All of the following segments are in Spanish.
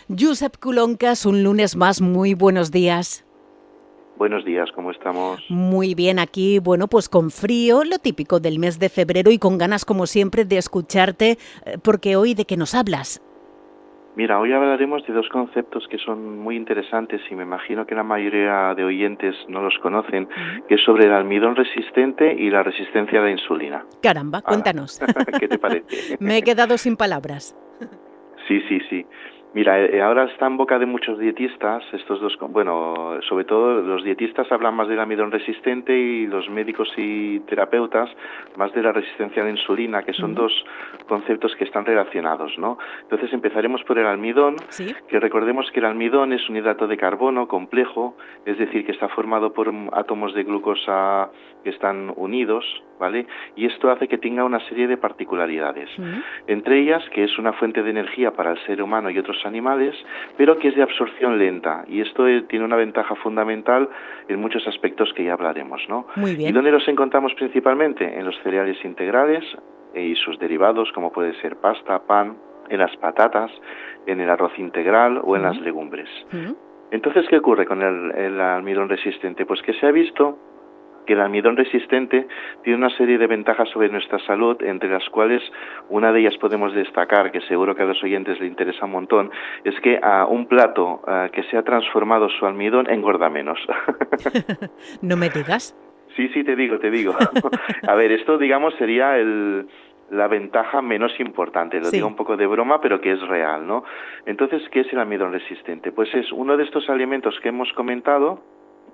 Josep Culoncas, un lunes más, muy buenos días. Buenos días, ¿cómo estamos? Muy bien aquí, bueno, pues con frío, lo típico del mes de febrero y con ganas como siempre de escucharte, porque hoy ¿de qué nos hablas? Mira, hoy hablaremos de dos conceptos que son muy interesantes y me imagino que la mayoría de oyentes no los conocen, que es sobre el almidón resistente y la resistencia a la insulina. Caramba, Hala. cuéntanos. ¿Qué te parece? Me he quedado sin palabras. Sí. Mira, ahora está en boca de muchos dietistas, estos dos, bueno, sobre todo los dietistas hablan más del almidón resistente y los médicos y terapeutas más de la resistencia a la insulina, que son dos conceptos que están relacionados, ¿no? Entonces empezaremos por el almidón, ¿Sí? que recordemos que el almidón es un hidrato de carbono complejo, es decir, que está formado por átomos de glucosa que están unidos, ¿vale? Y esto hace que tenga una serie de particularidades. Entre ellas, que es una fuente de energía para el ser humano y otros animales, pero que es de absorción lenta. Y esto tiene una ventaja fundamental en muchos aspectos que ya hablaremos, ¿no? Muy bien. ¿Y dónde los encontramos principalmente? En los cereales integrales y sus derivados, como puede ser pasta, pan, en las patatas, en el arroz integral o en las legumbres. Entonces, ¿qué ocurre con el almidón resistente? Pues que se ha visto que el almidón resistente tiene una serie de ventajas sobre nuestra salud, entre las cuales una de ellas podemos destacar, que seguro que a los oyentes le interesa un montón, es que a un plato que se ha transformado su almidón engorda menos. No me digas. Sí, te digo. A ver, esto digamos sería la ventaja menos importante, lo digo un poco de broma, pero que es real, ¿no? Entonces, ¿qué es el almidón resistente? Pues es uno de estos alimentos que hemos comentado,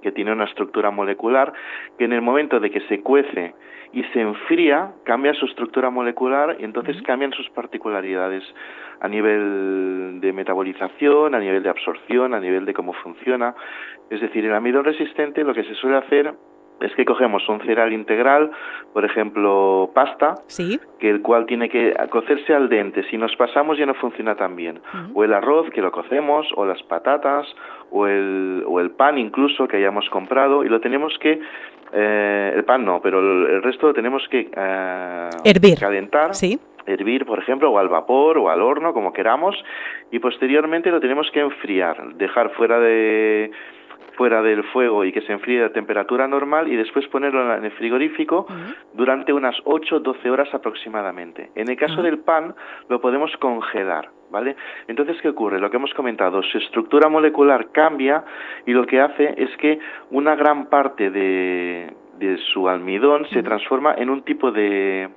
que tiene una estructura molecular, que en el momento de que se cuece y se enfría, cambia su estructura molecular y entonces cambian sus particularidades a nivel de metabolización, a nivel de absorción, a nivel de cómo funciona. Es decir, el almidón resistente lo que se suele hacer es que cogemos un cereal integral, por ejemplo, pasta, que el cual tiene que cocerse al dente. Si nos pasamos ya no funciona tan bien. O el arroz, que lo cocemos, o las patatas, o el pan incluso que hayamos comprado, y lo tenemos que, el pan no, pero el resto lo tenemos que hervir. Calentar. Hervir, por ejemplo, o al vapor o al horno, como queramos, y posteriormente lo tenemos que enfriar, dejar fuera del fuego y que se enfríe a temperatura normal y después ponerlo en el frigorífico durante unas 8-12 horas aproximadamente. En el caso del pan lo podemos congelar, ¿vale? Entonces, ¿qué ocurre? Lo que hemos comentado, su estructura molecular cambia y lo que hace es que una gran parte de su almidón se transforma en un tipo de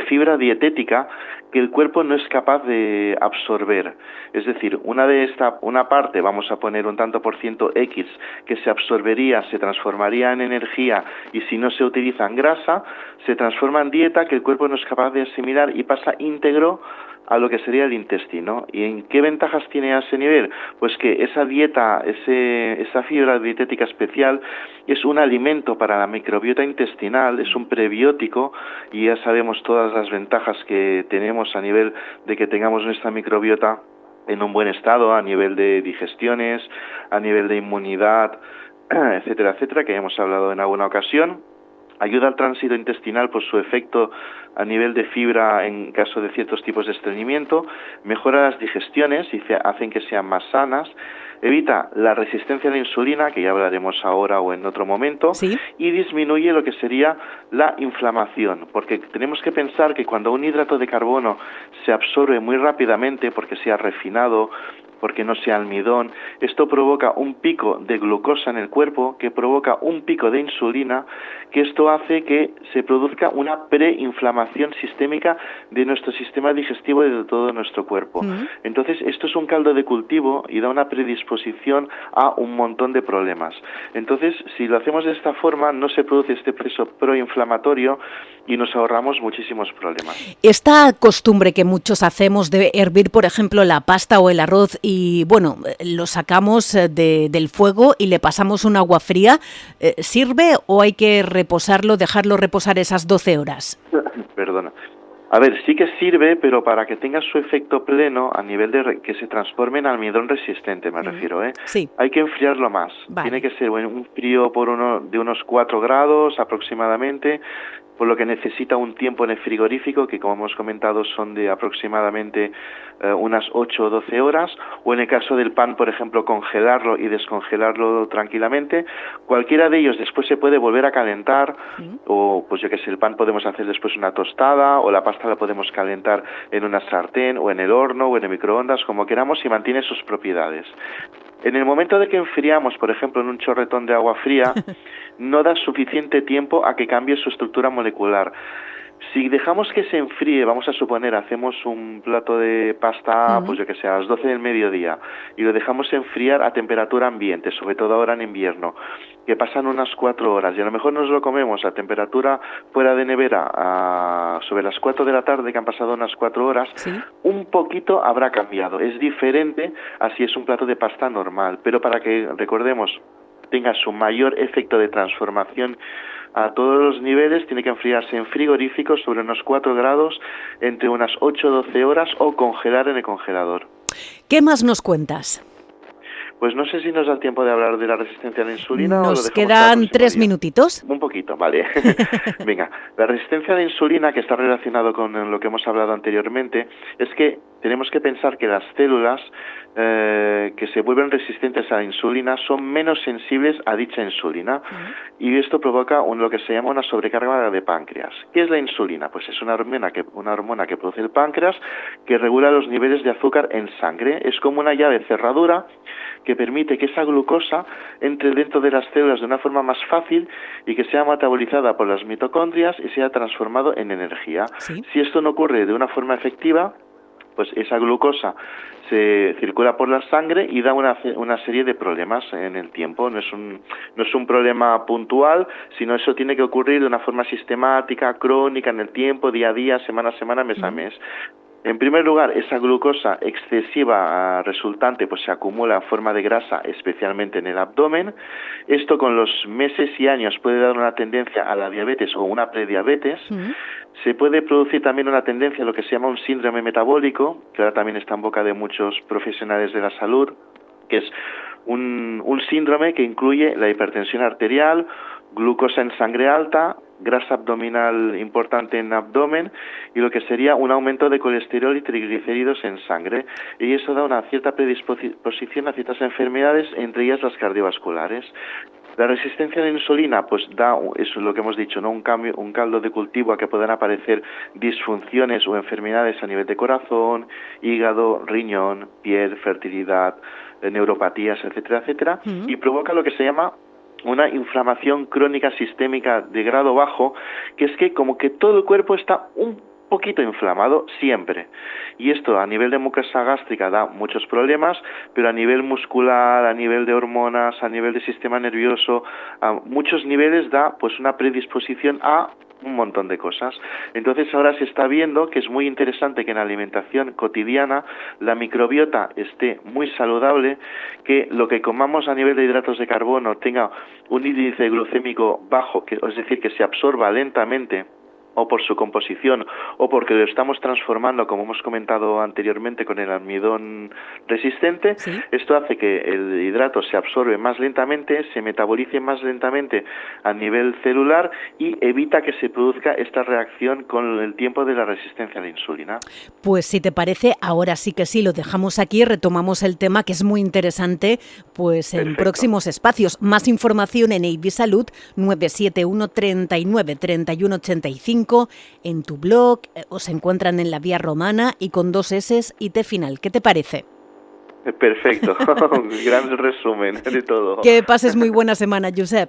fibra dietética que el cuerpo no es capaz de absorber. Es decir, una parte, vamos a poner un tanto por ciento X, que se absorbería, se transformaría en energía y si no se utiliza en grasa, se transforma en dieta que el cuerpo no es capaz de asimilar y pasa íntegro a lo que sería el intestino. ¿Y en qué ventajas tiene a ese nivel? Pues que esa dieta, esa fibra dietética especial es un alimento para la microbiota intestinal, es un prebiótico y ya sabemos todas las ventajas que tenemos a nivel de que tengamos nuestra microbiota en un buen estado, a nivel de digestiones, a nivel de inmunidad, etcétera, que hemos hablado en alguna ocasión. Ayuda al tránsito intestinal por su efecto a nivel de fibra en caso de ciertos tipos de estreñimiento, mejora las digestiones y hacen que sean más sanas, evita la resistencia a la insulina, que ya hablaremos ahora o en otro momento, y disminuye lo que sería la inflamación, porque tenemos que pensar que cuando un hidrato de carbono se absorbe muy rápidamente, porque sea refinado, porque no sea almidón, esto provoca un pico de glucosa en el cuerpo, que provoca un pico de insulina, que esto hace que se produzca una preinflamación sistémica de nuestro sistema digestivo y de todo nuestro cuerpo. Entonces, esto es un caldo de cultivo y da una predisposición a un montón de problemas. Entonces, si lo hacemos de esta forma, no se produce este proceso proinflamatorio y nos ahorramos muchísimos problemas. Esta costumbre que muchos hacemos de hervir, por ejemplo, la pasta o el arroz y, bueno, lo sacamos del fuego y le pasamos un agua fría, ¿sirve o hay que reposarlo, dejarlo reposar esas 12 horas? Perdona. A ver, sí que sirve, pero para que tenga su efecto pleno a nivel de que se transforme en almidón resistente, me refiero, ¿eh? Sí. Hay que enfriarlo más. Vale. Tiene que ser un frío de unos 4 grados aproximadamente, por lo que necesita un tiempo en el frigorífico que, como hemos comentado, son de aproximadamente unas 8 o 12 horas, o en el caso del pan, por ejemplo, congelarlo y descongelarlo tranquilamente. Cualquiera de ellos después se puede volver a calentar, o pues yo que sé, el pan podemos hacer después una tostada, o la pasta la podemos calentar en una sartén, o en el horno, o en el microondas, como queramos, y mantiene sus propiedades. En el momento de que enfriamos, por ejemplo, en un chorretón de agua fría, no da suficiente tiempo a que cambie su estructura molecular. Si dejamos que se enfríe, vamos a suponer, hacemos un plato de pasta, pues yo que sé, a las 12 del mediodía, y lo dejamos enfriar a temperatura ambiente, sobre todo ahora en invierno, que pasan unas 4 horas, y a lo mejor nos lo comemos a temperatura fuera de nevera sobre las 4 de la tarde, que han pasado unas 4 horas, ¿sí? Un poquito habrá cambiado. Es diferente a si es un plato de pasta normal, pero para que, recordemos, tenga su mayor efecto de transformación a todos los niveles, tiene que enfriarse en frigorífico sobre unos 4 grados entre unas 8 o 12 horas o congelar en el congelador. ¿Qué más nos cuentas? Pues no sé si nos da tiempo de hablar de la resistencia a la insulina. Nos quedan 3 minutitos. Un poquito, vale. Venga, la resistencia a la insulina, que está relacionado con lo que hemos hablado anteriormente, es que tenemos que pensar que las células que se vuelven resistentes a la insulina son menos sensibles a dicha insulina, y esto provoca lo que se llama una sobrecarga de páncreas. ¿Qué es la insulina? Pues es una hormona que produce el páncreas, que regula los niveles de azúcar en sangre. Es como una llave cerradura que permite que esa glucosa entre dentro de las células de una forma más fácil y que sea metabolizada por las mitocondrias y sea transformado en energía. ¿Sí? Si esto no ocurre de una forma efectiva, pues esa glucosa se circula por la sangre y da una serie de problemas en el tiempo. No es un problema puntual, sino eso tiene que ocurrir de una forma sistemática, crónica, en el tiempo, día a día, semana a semana, mes a mes. En primer lugar, esa glucosa excesiva resultante pues se acumula en forma de grasa, especialmente en el abdomen. Esto con los meses y años puede dar una tendencia a la diabetes o una prediabetes. Se puede producir también una tendencia a lo que se llama un síndrome metabólico, que ahora también está en boca de muchos profesionales de la salud, que es un síndrome que incluye la hipertensión arterial, glucosa en sangre alta, grasa abdominal importante en abdomen y lo que sería un aumento de colesterol y triglicéridos en sangre. Y eso da una cierta predisposición a ciertas enfermedades, entre ellas las cardiovasculares. La resistencia a la insulina pues da, eso es lo que hemos dicho, ¿no? Un caldo de cultivo a que puedan aparecer disfunciones o enfermedades a nivel de corazón, hígado, riñón, piel, fertilidad, neuropatías, etcétera, etcétera, y provoca lo que se llama una inflamación crónica sistémica de grado bajo, que es que como que todo el cuerpo está un poquito inflamado siempre. Y esto a nivel de mucosa gástrica da muchos problemas, pero a nivel muscular, a nivel de hormonas, a nivel de sistema nervioso, a muchos niveles da pues una predisposición a un montón de cosas. Entonces ahora se está viendo que es muy interesante que en la alimentación cotidiana la microbiota esté muy saludable, que lo que comamos a nivel de hidratos de carbono tenga un índice glucémico bajo, es decir, que se absorba lentamente, o por su composición, o porque lo estamos transformando, como hemos comentado anteriormente, con el almidón resistente. ¿Sí? Esto hace que el hidrato se absorbe más lentamente, se metabolice más lentamente a nivel celular y evita que se produzca esta reacción con el tiempo de la resistencia a la insulina. Pues si te parece, ahora sí que sí, lo dejamos aquí, retomamos el tema que es muy interesante, pues en próximos espacios. Más información en AB Salud 971 39 31 85. En tu blog, os encuentran en la Vía Romana y con 2 S y T final. ¿Qué te parece? Perfecto, gran resumen de todo. Que pases muy buena semana, Josep.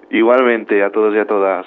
Igualmente, a todos y a todas.